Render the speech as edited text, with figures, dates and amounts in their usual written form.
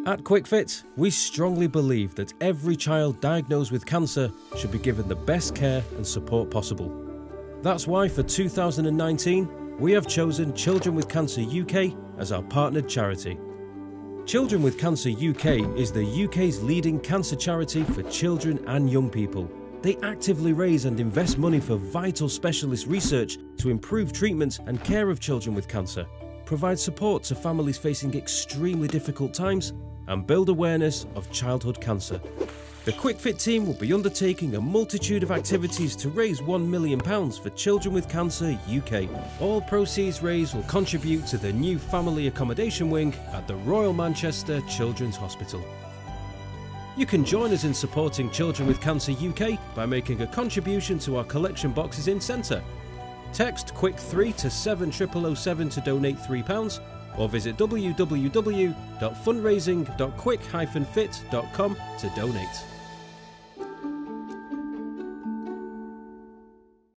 At Kwik Fit, we strongly believe that every child diagnosed with cancer should be given the best care and support possible. That's why for 2019, we have chosen Children with Cancer UK as our partnered charity. Children with Cancer UK is the UK's leading cancer charity for children and young people. They actively raise and invest money for vital specialist research to improve treatment and care of children with cancer, provide support to families facing extremely difficult times, and build awareness of childhood cancer. The Kwik Fit team will be undertaking a multitude of activities to raise £1 million for Children with Cancer UK. All proceeds raised will contribute to the new family accommodation wing at the Royal Manchester Children's Hospital. You can join us in supporting Children with Cancer UK by making a contribution to our collection boxes in centre. Text QUIK3 to 70007 to donate £3, or visit www.fundraising.kwik-fit.com to donate.